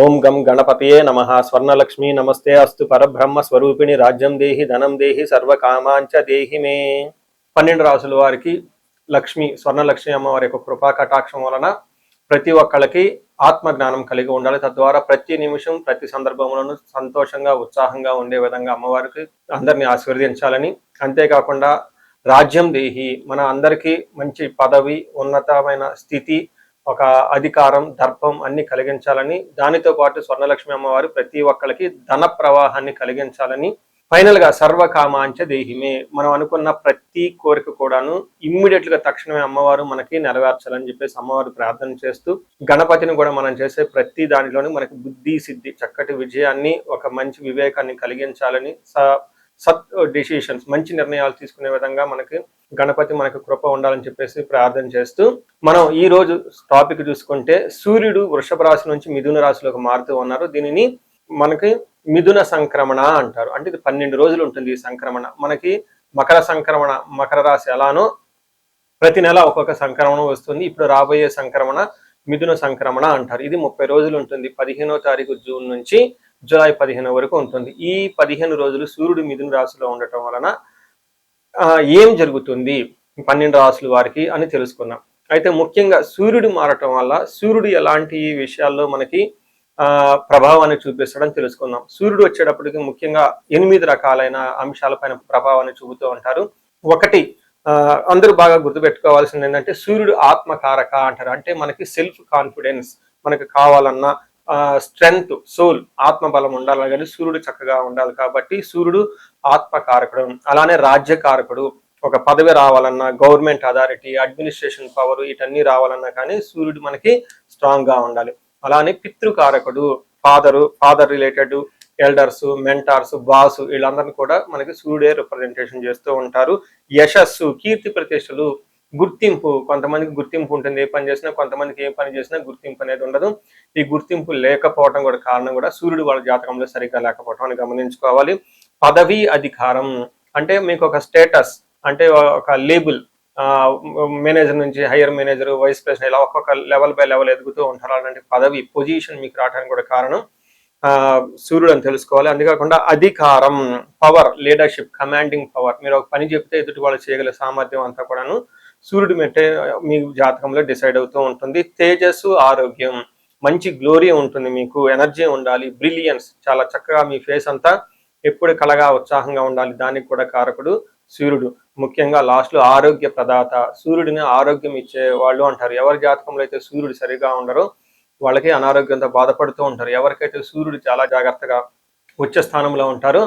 ఓం గం గణపతయే నమః. స్వర్ణలక్ష్మీ నమస్తే అస్తు. పరబ్రహ్మ స్వరూపిణి రాజ్యం దేహి ధనం దేహి సర్వకామాంచ దేహి మే. 12 రాసుల వారికి లక్ష్మి స్వర్ణలక్ష్మి అమ్మవారి యొక్క కృపా కటాక్షం వలన ప్రతి ఒక్కళ్ళకి ఆత్మజ్ఞానం కలిగి ఉండాలి. తద్వారా ప్రతి నిమిషం ప్రతి సందర్భంలోనూ సంతోషంగా ఉత్సాహంగా ఉండే విధంగా అమ్మవారికి అందరినీ ఆశీర్వదించాలని, అంతేకాకుండా రాజ్యం దేహి మన అందరికీ మంచి పదవి, ఉన్నతమైన స్థితి, ఒక అధికారం, దర్పం అన్ని కలిగించాలని, దానితో పాటు స్వర్ణలక్ష్మి అమ్మవారు ప్రతి ఒక్కరికి ధన ప్రవాహాన్ని కలిగించాలని, ఫైనల్ గా సర్వకామాంచ దేహిమే మనం అనుకున్న ప్రతి కోరిక కూడాను ఇమ్మీడియట్ గా తక్షణమే అమ్మవారు మనకి నెరవేర్చాలని చెప్పేసి అమ్మవారు ప్రార్థన చేస్తూ, గణపతిని కూడా మనం చేసే ప్రతి దానిలోనూ మనకి బుద్ధి సిద్ధి, చక్కటి విజయాన్ని, ఒక మంచి వివేకాన్ని కలిగించాలని, సత్ డిసిషన్స్ మంచి నిర్ణయాలు తీసుకునే విధంగా మనకి గణపతి మనకు కృప ఉండాలని చెప్పేసి ప్రార్థన చేస్తూ, మనం ఈ రోజు టాపిక్ చూసుకుంటే సూర్యుడు వృషభ రాశి నుంచి మిథున రాశిలోకి మారుతూ ఉన్నారు. దీనిని మనకి మిథున సంక్రమణ అంటారు. అంటే ఇది 12 రోజులు ఉంటుంది ఈ సంక్రమణ. మనకి మకర సంక్రమణ, మకర రాశి ఎలానో ప్రతి నెల ఒక్కొక్క సంక్రమణం వస్తుంది. ఇప్పుడు రాబోయే సంక్రమణ మిథున సంక్రమణ అంటారు. ఇది 30 రోజులు ఉంటుంది. 15వ తారీఖు జూన్ నుంచి జూలై 15 వరకు ఉంటుంది. ఈ 15 రోజులు సూర్యుడు మిథున రాశిలో ఉండటం వలన ఏం జరుగుతుంది 12 రాశుల వారికి అని తెలుసుకుందాం. అయితే ముఖ్యంగా సూర్యుడు మారటం వల్ల సూర్యుడు ఎలాంటి విషయాల్లో మనకి ప్రభావాన్ని చూపిస్తాడని తెలుసుకుందాం. సూర్యుడు వచ్చేటప్పటికి ముఖ్యంగా 8 రకాలైన అంశాలపైన ప్రభావాన్ని చూపుతూ ఉంటారు. ఒకటి అందరూ బాగా గుర్తుపెట్టుకోవాల్సింది ఏంటంటే సూర్యుడు ఆత్మకారక అంటారు. అంటే మనకి సెల్ఫ్ కాన్ఫిడెన్స్, మనకి కావాలన్నా స్ట్రెంగ్త్, సోల్, ఆత్మబలం ఉండాలి కానీ సూర్యుడు చక్కగా ఉండాలి. కాబట్టి సూర్యుడు ఆత్మకారకుడు. అలానే రాజ్యకారకుడు, ఒక పదవి రావాలన్నా, గవర్నమెంట్ అథారిటీ, అడ్మినిస్ట్రేషన్ పవర్, వీటన్నీ రావాలన్నా కానీ సూర్యుడు మనకి స్ట్రాంగ్ గా ఉండాలి. అలానే పితృకారకుడు, father related elders, mentors, boss, వీళ్ళందరినీ కూడా మనకి సూర్యుడే రిప్రజెంటేషన్ చేస్తూ ఉంటారు. యశస్సు, కీర్తి ప్రతిష్టలు, గుర్తింపు, కొంతమందికి గుర్తింపు ఉంటుంది ఏ పని చేసినా, కొంతమందికి ఏ పని చేసినా గుర్తింపు అనేది ఉండదు. ఈ గుర్తింపు లేకపోవడం కూడా కారణం కూడా సూర్యుడు వాళ్ళ జాతకంలో సరిగ్గా లేకపోవడం అని గమనించుకోవాలి. పదవి, అధికారం అంటే మీకు ఒక స్టేటస్, అంటే ఒక లేబుల్, మేనేజర్ నుంచి హైయర్ మేనేజర్, వైస్ ప్రెసిడెంట్, ఇలా ఒక్కొక్క లెవెల్ బై లెవెల్ ఎదుగుతూ ఉంటారు. అలాంటి పదవి, పొజిషన్ మీకు రావడానికి కూడా కారణం సూర్యుడు అని తెలుసుకోవాలి. అంతేకాకుండా అధికారం, పవర్, లీడర్షిప్, కమాండింగ్ పవర్, మీరు ఒక పని చెప్తే ఎదుటి వాళ్ళు చేయగల సామర్థ్యం అంతా కూడాను సూర్యుడు మెట్టే మీ జాతకంలో డిసైడ్ అవుతూ ఉంటుంది. తేజస్సు, ఆరోగ్యం, మంచి గ్లోరీ ఉంటుంది, మీకు ఎనర్జీ ఉండాలి, బ్రిలియన్స్, చాలా చక్కగా మీ ఫేస్ అంతా ఎప్పుడు కలగా ఉత్సాహంగా ఉండాలి. దానికి కూడా కారకుడు సూర్యుడు. ముఖ్యంగా లాస్ట్ లో ఆరోగ్య ప్రదాత, సూర్యుడిని ఆరోగ్యం ఇచ్చే వాళ్ళు అంటారు. ఎవరి జాతకంలో అయితే సూర్యుడు సరిగా ఉండరో వాళ్ళకి అనారోగ్యంతో బాధపడుతూ ఉంటారు. ఎవరికైతే సూర్యుడు చాలా జాగ్రత్తగా ఉచ్చ స్థానంలో ఉంటారో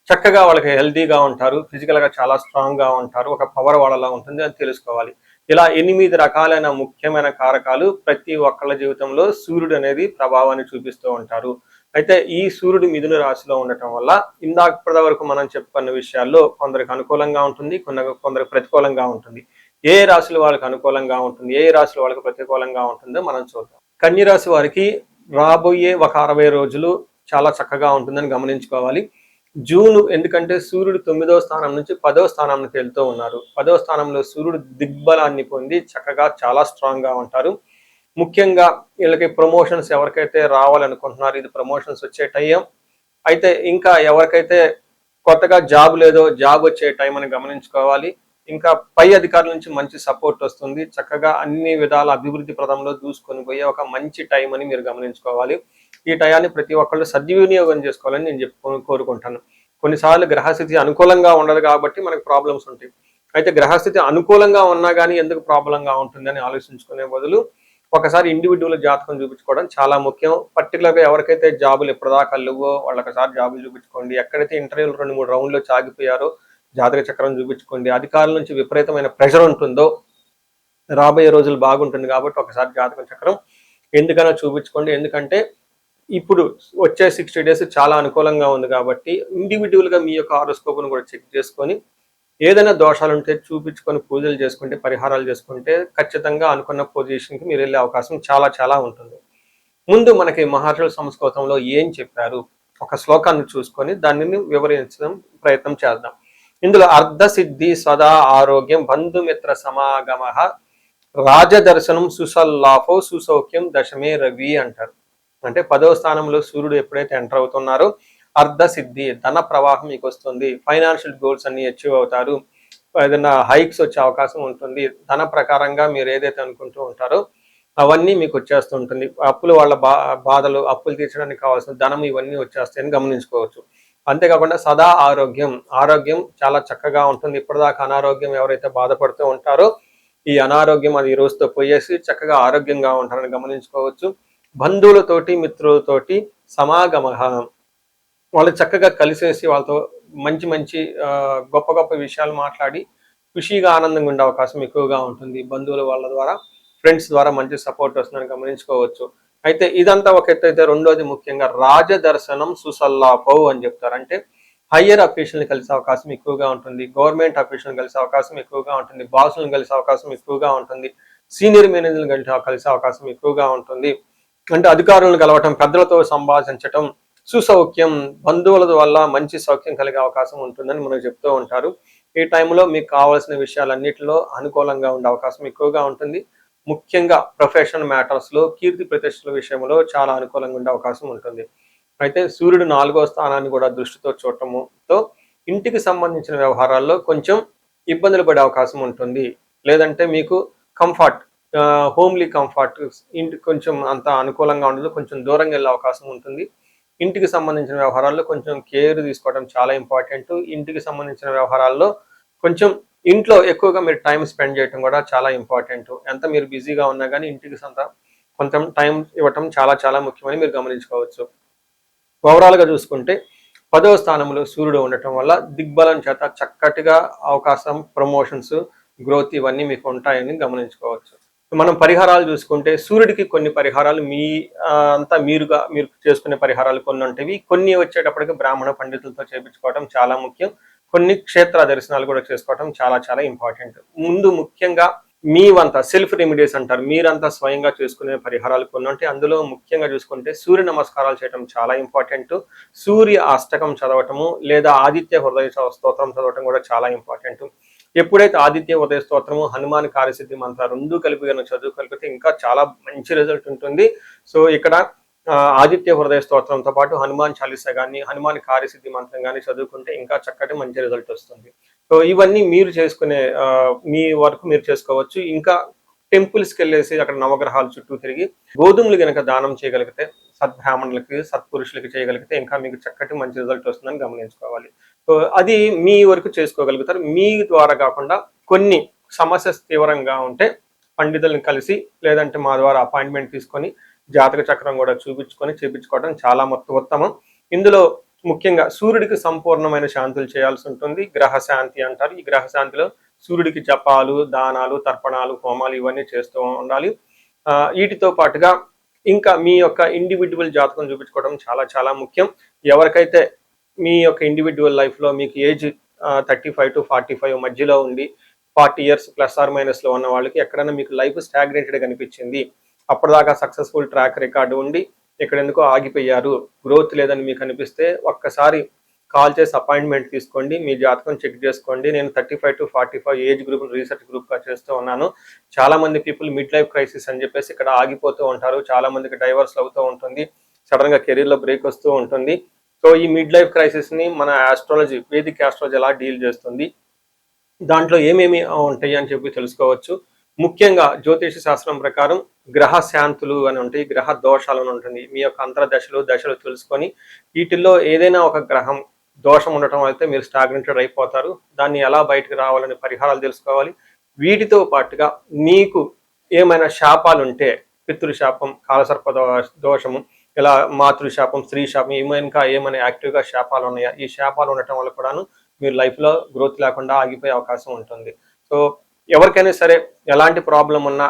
చక్కగా వాళ్ళకి హెల్తీగా ఉంటారు, ఫిజికల్ గా చాలా స్ట్రాంగ్ గా ఉంటారు, ఒక పవర్ వాళ్ళలా ఉంటుంది అని తెలుసుకోవాలి. ఇలా 8 రకాలైన ముఖ్యమైన కారకాలు ప్రతి ఒక్కళ్ళ జీవితంలో సూర్యుడు అనేది ప్రభావాన్ని చూపిస్తూ ఉంటారు. అయితే ఈ సూర్యుడు మిథున రాశిలో ఉండటం వల్ల ఇందాకప్పటి వరకు మనం చెప్పుకున్న విషయాల్లో కొందరికి అనుకూలంగా ఉంటుంది, కొందరికి ప్రతికూలంగా ఉంటుంది. ఏ రాశుల వాళ్ళకి అనుకూలంగా ఉంటుంది, ఏ రాశుల వాళ్ళకి ప్రతికూలంగా ఉంటుందో మనం చూద్దాం. కన్య రాశి వారికి రాబోయే ఒక 60 రోజులు చాలా చక్కగా ఉంటుందని గమనించుకోవాలి. జూన్, ఎందుకంటే సూర్యుడు 9వ స్థానం నుంచి 10వ స్థానానికి వెళ్తూ ఉన్నారు. 10వ స్థానంలో సూర్యుడు దిగ్బలాన్ని పొంది చక్కగా చాలా స్ట్రాంగ్ గా ఉంటారు. ముఖ్యంగా వీళ్ళకి ప్రమోషన్స్ ఎవరికైతే రావాలనుకుంటున్నారు, ఇది ప్రమోషన్స్ వచ్చే టైం. అయితే ఇంకా ఎవరికైతే కొత్తగా జాబ్ లేదో జాబ్ వచ్చే టైం అని గమనించుకోవాలి. ఇంకా పై అధికారుల నుంచి మంచి సపోర్ట్ వస్తుంది. చక్కగా అన్ని విధాల అభివృద్ధి ప్రదంలో దూసుకొని పోయే ఒక మంచి టైం అని మీరు గమనించుకోవాలి. ఈ టయాన్ని ప్రతి ఒక్కళ్ళు సద్వినియోగం చేసుకోవాలని నేను కోరుకుంటాను. కొన్నిసార్లు గ్రహస్థితి అనుకూలంగా ఉండదు కాబట్టి మనకు ప్రాబ్లమ్స్ ఉంటాయి. అయితే గ్రహస్థితి అనుకూలంగా ఉన్నా కానీ ఎందుకు ప్రాబ్లంగా ఉంటుందని ఆలోచించుకునే బదులు ఒకసారి ఇండివిజువల్ జాతకం చూపించుకోవడం చాలా ముఖ్యం. పర్టికులర్గా ఎవరికైతే జాబులు ఎప్పటిదాకా లేవో వాళ్ళొకసారి జాబులు చూపించుకోండి. ఎక్కడైతే ఇంటర్వ్యూలు 2-3 రౌండ్లో సాగిపోయారో జాతక చక్రం చూపించుకోండి. అధికారుల నుంచి విపరీతమైన ప్రెషర్ ఉంటుందో రాబోయే రోజులు బాగుంటుంది కాబట్టి ఒకసారి జాతక చక్రం ఎందుకైనా చూపించుకోండి. ఎందుకంటే ఇప్పుడు వచ్చే 60 డేస్ చాలా అనుకూలంగా ఉంది కాబట్టి ఇండివిజువల్గా మీ యొక్క హారోస్కోప్ను కూడా చెక్ చేసుకొని ఏదైనా దోషాలు ఉంటే చూపించుకొని పూజలు చేసుకుంటే, పరిహారాలు చేసుకుంటే ఖచ్చితంగా అనుకున్న పొజిషన్కి మీరు వెళ్ళే అవకాశం చాలా చాలా ఉంటుంది. ముందు మనకి మహర్షుల సంస్కృతంలో ఏం చెప్పారు ఒక శ్లోకాన్ని చూసుకొని దానిని వివరించడం ప్రయత్నం చేద్దాం. ఇందులో అర్ధసిద్ధి, సదా ఆరోగ్యం, బంధుమిత్ర సమాగమ, రాజదర్శనం, సుసల్లాఫో, సుసౌఖ్యం, దశమే రవి అంటారు. అంటే 10వ స్థానంలో సూర్యుడు ఎప్పుడైతే ఎంటర్ అవుతున్నారో అర్ధ సిద్ధి, ధన ప్రవాహం మీకు వస్తుంది, ఫైనాన్షియల్ గోల్స్ అన్ని అచీవ్ అవుతారు, ఏదైనా హైక్స్ వచ్చే అవకాశం ఉంటుంది, ధన ప్రకారంగా మీరు ఏదైతే అనుకుంటూ ఉంటారో అవన్నీ మీకు వచ్చేస్తూ ఉంటుంది. అప్పులు వాళ్ళ బాధలు, అప్పులు తీర్చడానికి కావాల్సిన ధనం ఇవన్నీ వచ్చేస్తాయని గమనించుకోవచ్చు. అంతేకాకుండా సదా ఆరోగ్యం, ఆరోగ్యం చాలా చక్కగా ఉంటుంది. ఇప్పటిదాకా అనారోగ్యం ఎవరైతే బాధపడుతూ ఉంటారో ఈ అనారోగ్యం అది ఈ రోజుతో పోయేసి చక్కగా ఆరోగ్యంగా ఉంటారని గమనించుకోవచ్చు. బంధువులతోటి, మిత్రులతోటి సమాగమ, వాళ్ళు చక్కగా కలిసేసి వాళ్ళతో మంచి మంచి గొప్ప గొప్ప విషయాలు మాట్లాడి ఖుషీగా ఆనందంగా ఉండే అవకాశం ఎక్కువగా ఉంటుంది. బంధువుల వాళ్ళ ద్వారా, ఫ్రెండ్స్ ద్వారా మంచి సపోర్ట్ వస్తుందని గమనించుకోవచ్చు. అయితే ఇదంతా ఒక ఎత్తు అయితే, రెండోది ముఖ్యంగా రాజదర్శనం సుసల్లాపో అని చెప్తారు. అంటే హయ్యర్ అఫీషియల్ని కలిసే అవకాశం ఎక్కువగా ఉంటుంది, గవర్నమెంట్ అఫీషియల్ని కలిసే అవకాశం ఎక్కువగా ఉంటుంది, బాసులను కలిసే అవకాశం ఎక్కువగా ఉంటుంది, సీనియర్ మేనేజర్లు కలిసే అవకాశం ఎక్కువగా ఉంటుంది. అంటే అధికారులను కలవటం, పెద్దలతో సంభాషించటం, సుసౌఖ్యం, బంధువుల వల్ల మంచి సౌఖ్యం కలిగే అవకాశం ఉంటుందని మనకు చెప్తూ ఉంటారు. ఈ టైంలో మీకు కావాల్సిన విషయాలన్నిటిలో అనుకూలంగా ఉండే అవకాశం ఎక్కువగా ఉంటుంది. ముఖ్యంగా ప్రొఫెషనల్ మ్యాటర్స్లో, కీర్తి ప్రతిష్టల విషయంలో చాలా అనుకూలంగా ఉండే అవకాశం ఉంటుంది. అయితే సూర్యుడు 4వ స్థానాన్ని కూడా దృష్టితో చూడటంతో ఇంటికి సంబంధించిన వ్యవహారాల్లో కొంచెం ఇబ్బందులు పడే అవకాశం ఉంటుంది. లేదంటే మీకు కంఫర్ట్, హోమ్లీ కంఫర్ట్, ఇంటికి కొంచెం అంత అనుకూలంగా ఉండదు, కొంచెం దూరంగా వెళ్ళే అవకాశం ఉంటుంది. ఇంటికి సంబంధించిన వ్యవహారాల్లో కొంచెం కేర్ తీసుకోవడం చాలా ఇంపార్టెంట్. ఇంటికి సంబంధించిన వ్యవహారాల్లో కొంచెం ఇంట్లో ఎక్కువగా మీరు టైం స్పెండ్ చేయడం కూడా చాలా ఇంపార్టెంట్. ఎంత మీరు బిజీగా ఉన్నా కానీ ఇంటికి కొంచెం టైం ఇవ్వటం చాలా చాలా ముఖ్యమని మీరు గమనించుకోవచ్చు. ఓవరాల్గా చూసుకుంటే 10వ స్థానంలో సూర్యుడు ఉండటం వల్ల దిగ్బలం చేత చక్కటిగా అవకాశం, ప్రమోషన్స్, గ్రోత్ ఇవన్నీ మీకు ఉంటాయని గమనించుకోవచ్చు. మనం పరిహారాలు చూసుకుంటే సూర్యుడికి కొన్ని పరిహారాలు మీరు చేసుకునే పరిహారాలు కొన్ని ఉంటాయి. కొన్ని వచ్చేటప్పటికి బ్రాహ్మణ పండితులతో చేయించుకోవడం చాలా ముఖ్యం. కొన్ని క్షేత్ర దర్శనాలు కూడా చేసుకోవడం చాలా చాలా ఇంపార్టెంట్. ముందు ముఖ్యంగా మీవంతా సెల్ఫ్ రెమెడీస్ అంటారు, మీరంతా స్వయంగా చేసుకునే పరిహారాలు కొన్ని ఉంటాయి. అందులో ముఖ్యంగా చూసుకుంటే సూర్య నమస్కారాలు చేయడం చాలా ఇంపార్టెంట్. సూర్య అష్టకం చదవటము లేదా ఆదిత్య హృదయ స్తోత్రం చదవటం కూడా చాలా ఇంపార్టెంట్. ఎప్పుడైతే ఆదిత్య ఉదయ స్తోత్రము, హనుమాన్ కార్యసిద్ధి మంత్ర రెండు కలిపి చదువుకలిపితే ఇంకా చాలా మంచి రిజల్ట్ ఉంటుంది. సో ఇక్కడ ఆదిత్య హృదయ స్తోత్రంతో పాటు హనుమాన్ చాలీసా కానీ, హనుమాన్ కార్యసిద్ధి మంత్రం కానీ చదువుకుంటే ఇంకా చక్కటి మంచి రిజల్ట్ వస్తుంది. సో ఇవన్నీ మీరు చేసుకునే మీ వరకు మీరు చేసుకోవచ్చు. ఇంకా టెంపుల్స్కి వెళ్ళేసి అక్కడ నవగ్రహాల చుట్టూ తిరిగి గోధుమలు కనుక దానం చేయగలిగితే, సద్బ్రాహ్మణులకి, సత్పురుషులకి చేయగలిగితే ఇంకా మీకు చక్కటి మంచి రిజల్ట్ వస్తుందని గమనించుకోవాలి. సో అది మీ వరకు చేసుకోగలుగుతారు. మీ ద్వారా కాకుండా కొన్ని సమస్య తీవ్రంగా ఉంటే పండితులను కలిసి లేదంటే మా ద్వారా అపాయింట్మెంట్ తీసుకొని జాతక చక్రం కూడా చూపించుకొని చేపించుకోవడం చాలా ఉత్తమం. ఇందులో ముఖ్యంగా సూర్యుడికి సంపూర్ణమైన శాంతులు చేయాల్సి ఉంటుంది. గ్రహ శాంతి అంటారు. ఈ గ్రహ శాంతిలో సూర్యుడికి జపాలు, దానాలు, తర్పణాలు, హోమాలు ఇవన్నీ చేస్తూ ఉండాలి. వీటితో పాటుగా ఇంకా మీ యొక్క ఇండివిజువల్ జాతకం చూపించుకోవడం చాలా చాలా ముఖ్యం. ఎవరికైతే మీ యొక్క ఇండివిజువల్ లైఫ్లో మీకు ఏజ్ 35 to 45 మధ్యలో ఉండి 40 years +or- ఉన్న వాళ్ళకి ఎక్కడైనా మీకు లైఫ్ స్టాగ్నేటెడ్ కనిపించింది, అప్పటిదాకా సక్సెస్ఫుల్ ట్రాక్ రికార్డు ఉండి ఇక్కడ ఎందుకో ఆగిపోయారు, గ్రోత్ లేదని మీకు అనిపిస్తే ఒక్కసారి కాల్ చేసి అపాయింట్మెంట్ తీసుకోండి, మీ జాతకం చెక్ చేసుకోండి. నేను 35 to 45 ఏజ్ గ్రూప్ రీసెర్చ్ గ్రూప్గా చేస్తూ ఉన్నాను. చాలా మంది పీపుల్ మిడ్ లైఫ్ క్రైసిస్ అని చెప్పేసి ఇక్కడ ఆగిపోతూ ఉంటారు. చాలా మందికి డైవర్స్ అవుతూ ఉంటుంది, సడన్గా కెరీర్లో బ్రేక్ వస్తూ ఉంటుంది. సో ఈ మిడ్ లైఫ్ క్రైసిస్ని మన ఆస్ట్రాలజీ, వేదిక్ ఆస్ట్రాలజీ ఎలా డీల్ చేస్తుంది, దాంట్లో ఏమేమి ఉంటాయి అని చెప్పి తెలుసుకోవచ్చు. ముఖ్యంగా జ్యోతిష శాస్త్రం ప్రకారం గ్రహ శాంతులు అని ఉంటాయి, గ్రహ దోషాలు అని ఉంటుంది. మీ యొక్క దశలు తెలుసుకొని వీటిల్లో ఏదైనా ఒక గ్రహం దోషం ఉండటం అయితే మీరు స్టాగ్నెటెడ్ అయిపోతారు. దాన్ని ఎలా బయటకు రావాలని పరిహారాలు తెలుసుకోవాలి. వీటితో పాటుగా మీకు ఏమైనా శాపాలు ఉంటే, పితృశాపం, కాలసర్ప దోషము, ఇలా మాతృశాపం, స్త్రీ శాపం, ఇంకా ఏమైనా యాక్టివ్గా శాపాలు ఉన్నాయా, ఈ శాపాలు ఉండటం వల్ల కూడాను మీరు లైఫ్లో గ్రోత్ లేకుండా ఆగిపోయే అవకాశం ఉంటుంది. సో ఎవరికైనా సరే ఎలాంటి ప్రాబ్లం ఉన్నా,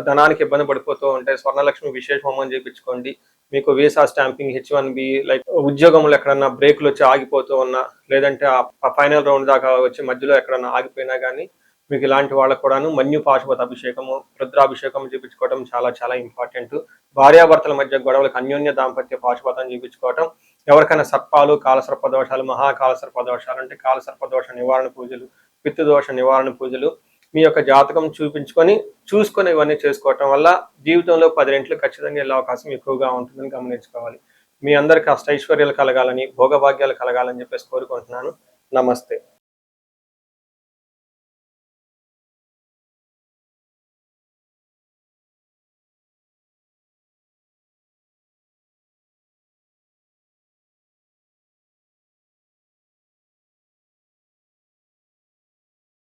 ధనానికి ఇబ్బంది పడిపోతూ ఉంటే స్వర్ణలక్ష్మి విశేష హోమం చేయించుకోండి. మీకు వీసా స్టాంపింగ్, H1B, లైక్ ఉద్యోగంలో ఎక్కడన్నా బ్రేకులు వచ్చి ఆగిపోతూ ఉన్నా, లేదంటే ఆ ఫైనల్ రౌండ్ దాకా వచ్చి మధ్యలో ఎక్కడన్నా ఆగిపోయినా కానీ మీకు ఇలాంటి వాళ్ళకు కూడాను మన్యు పాశుపత అభిషేకము, రుద్రాభిషేకం చేయించుకోవడం చాలా చాలా ఇంపార్టెంట్. భార్యాభర్తల మధ్య గొడవలకు అన్యోన్య దాంపత్య పాశుపతం చేయించుకోవటం, ఎవరికైనా సర్పాలు, కాలసర్ప దోషాలు, మహాకాలసర్ప దోషాలు అంటే కాలసర్ప దోష నివారణ పూజలు, పితృదోష నివారణ పూజలు, మీ యొక్క జాతకం చూసుకొని ఇవన్నీ చేసుకోవటం వల్ల జీవితంలో 10 రెట్లు ఖచ్చితంగా వెళ్ళే అవకాశం ఎక్కువగా ఉంటుందని గమనించుకోవాలి. మీ అందరికీ అష్టైశ్వర్యాలు కలగాలని, భోగభాగ్యాలు కలగాలని చెప్పేసి కోరుకుంటున్నాను. నమస్తే.